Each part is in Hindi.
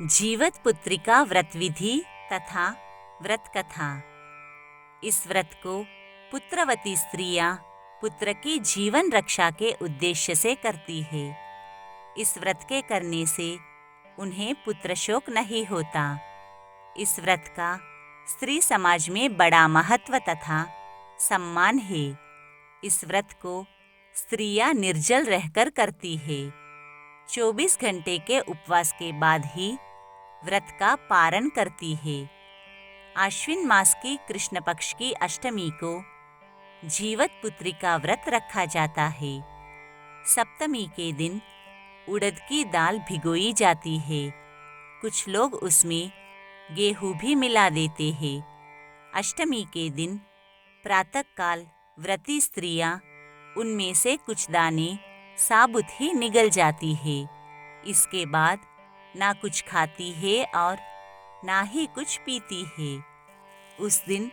जीवत पुत्रिका व्रत विधि तथा व्रत कथा। इस व्रत को पुत्रवती स्त्रियां पुत्र की जीवन रक्षा के उद्देश्य से करती है। इस व्रत के करने से उन्हें पुत्र शोक नहीं होता। इस व्रत का स्त्री समाज में बड़ा महत्व तथा सम्मान है। इस व्रत को स्त्रियां निर्जल रहकर करती है। 24 घंटे के उपवास के बाद ही व्रत का पारण करती है। आश्विन मास की कृष्ण पक्ष की अष्टमी को जीवत पुत्री का व्रत रखा जाता है। सप्तमी के दिन उड़द की दाल भिगोई जाती है। कुछ लोग उसमें गेहूं भी मिला देते हैं। अष्टमी के दिन प्रातःकाल व्रती स्त्रियां उनमें से कुछ दाने साबुत ही निगल जाती है। इसके बाद ना कुछ खाती है और ना ही कुछ पीती है। उस दिन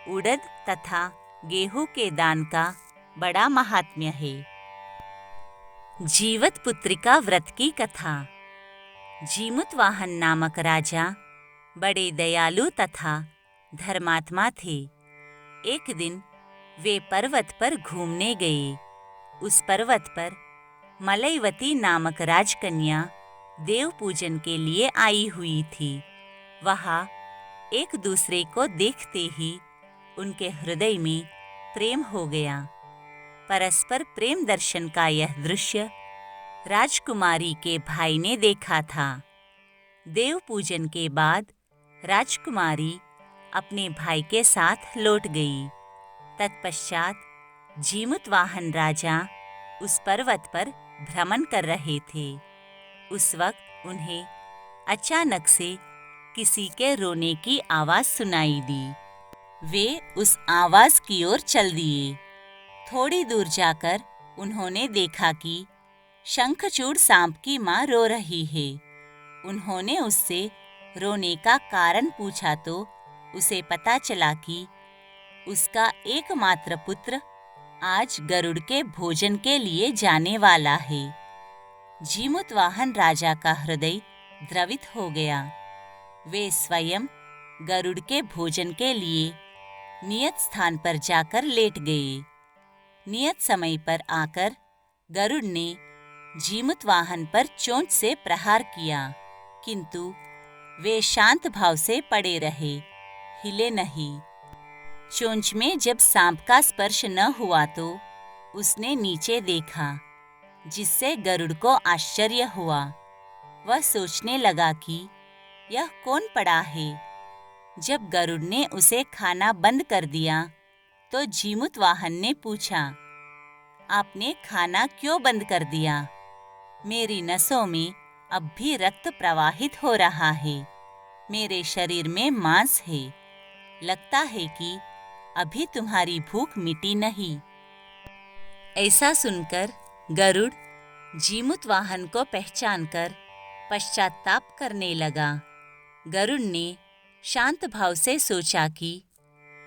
उड़द तथा गेहूं के दान का बड़ा महात्म्य है। जीवत पुत्रिका व्रत की कथा। जीमुतवाहन नामक राजा बड़े दयालु तथा धर्मात्मा थे। एक दिन वे पर्वत पर घूमने गए। उस पर्वत पर मलयवती नामक राजकन्या देव पूजन के लिए आई हुई थी। वहाँ एक दूसरे को देखते ही उनके हृदय में प्रेम हो गया। परस्पर प्रेम दर्शन का यह दृश्य राजकुमारी के भाई ने देखा था। देव पूजन के बाद राजकुमारी अपने भाई के साथ लौट गई। तत्पश्चात जीमुतवाहन राजा उस पर्वत पर भ्रमण कर रहे थे। उस वक्त उन्हें अचानक से किसी के रोने की आवाज सुनाई दी। वे उस आवाज की ओर चल दिए। थोड़ी दूर जाकर उन्होंने देखा कि शंखचूड़ सांप की मां रो रही है। उन्होंने उससे रोने का कारण पूछा तो उसे पता चला कि उसका एकमात्र पुत्र आज गरुड़ के भोजन के लिए जाने वाला है। जीमुतवाहन राजा का हृदय द्रवित हो गया। वे स्वयं गरुड़ के भोजन के लिए नियत स्थान पर जाकर लेट गए। नियत समय पर आकर गरुड़ ने जीमुतवाहन पर चोंच से प्रहार किया, किंतु वे शांत भाव से पड़े रहे, हिले नहीं। चोंच में जब सांप का स्पर्श न हुआ तो उसने नीचे देखा, जिससे गरुड़ को आश्चर्य हुआ। वह सोचने लगा कि यह कौन पड़ा है। जब गरुड़ ने उसे खाना बंद कर दिया तो जीमुतवाहन ने पूछा, आपने खाना क्यों बंद कर दिया? मेरी नसों में अब भी रक्त प्रवाहित हो रहा है। मेरे शरीर में मांस है। लगता है कि अभी तुम्हारी भूख मिटी नहीं। ऐसा सुनकर गरुड़ जीमुतवाहन को पहचानकर पश्चाताप करने लगा। गरुड़ ने शांत भाव से सोचा कि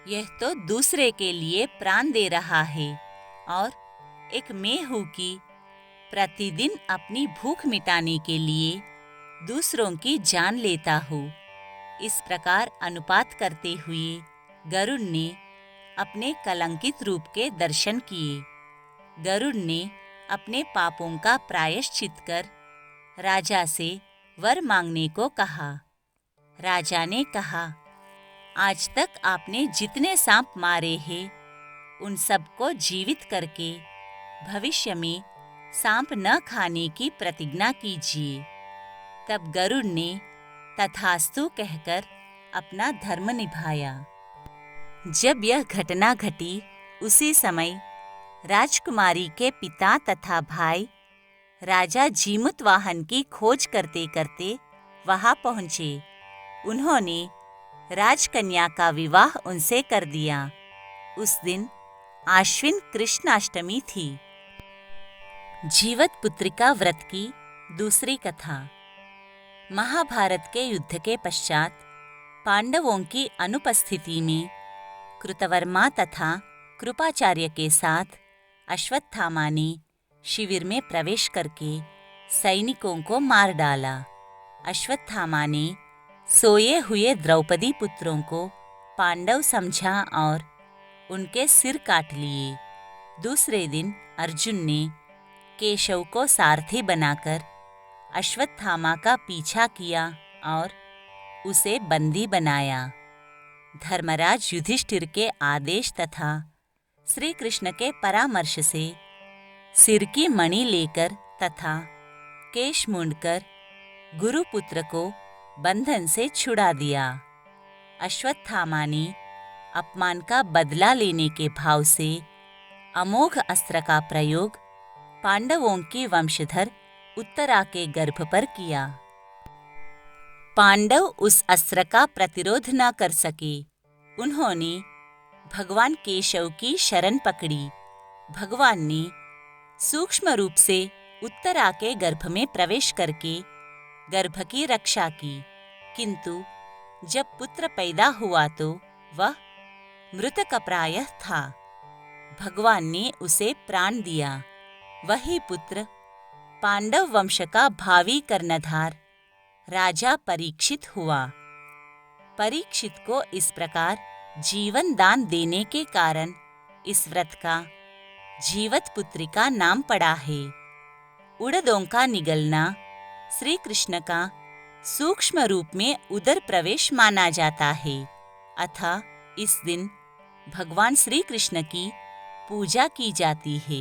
यह तो दूसरे के लिए प्राण दे रहा है और एक मैं हूँ कि प्रतिदिन अपनी भूख मिटाने के लिए दूसरों की जान लेता हूँ। इस प्रकार अनुपात करते हुए गरुड़ ने अपने कलंकित रूप के दर्शन किए। गरुड़ ने अपने पापों का प्रायश्चित कर राजा से वर मांगने को कहा। राजा ने कहा, आज तक आपने जितने सांप मारे हैं उन सबको जीवित करके भविष्य में सांप न खाने की प्रतिज्ञा कीजिए। तब गरुड़ ने तथास्तु कहकर अपना धर्म निभाया। जब यह घटना घटी उसी समय राजकुमारी के पिता तथा भाई राजा जीमुतवाहन की खोज करते करते वहां पहुंचे। उन्होंने राजकन्या का विवाह उनसे कर दिया। उस दिन आश्विन कृष्णाष्टमी थी। जीवत पुत्रिका व्रत की दूसरी कथा। महाभारत के युद्ध के पश्चात पांडवों की अनुपस्थिति में कृतवर्मा तथा कृपाचार्य के साथ अश्वत्थामा ने शिविर में प्रवेश करके सैनिकों को मार डाला। अश्वत्थामा ने सोए हुए द्रौपदी पुत्रों को पांडव समझा और उनके सिर काट लिए। दूसरे दिन अर्जुन ने केशव को सारथी बनाकर अश्वत्थामा का पीछा किया और उसे बंदी बनाया। धर्मराज युधिष्ठिर के आदेश तथा श्री कृष्ण के परामर्श से सिर की मणि लेकर तथा केश मूंडकर गुरुपुत्र को बंधन से छुड़ा दिया। अश्वत्थामा ने अपमान का बदला लेने के भाव से अमोघ अस्त्र का प्रयोग पांडवों के वंशधर उत्तरा के गर्भ पर किया। पांडव उस अस्त्र का प्रतिरोध न कर सके। उन्होंने भगवान केशव की शरण पकड़ी। भगवान ने सूक्ष्म रूप से उत्तरा के गर्भ में प्रवेश करके गर्भ की रक्षा की, किंतु जब पुत्र पैदा हुआ तो वह मृतकप्रायः था। भगवान ने उसे प्राण दिया। वही पुत्र पांडव वंश का भावी कर्णधार राजा परीक्षित हुआ। परीक्षित को इस प्रकार जीवन दान देने के कारण इस व्रत का जीवत पुत्रिका नाम पड़ा है। उड़दों का निगलना श्री कृष्ण का सूक्ष्म रूप में उदर प्रवेश माना जाता है। अतः इस दिन भगवान श्री कृष्ण की पूजा की जाती है।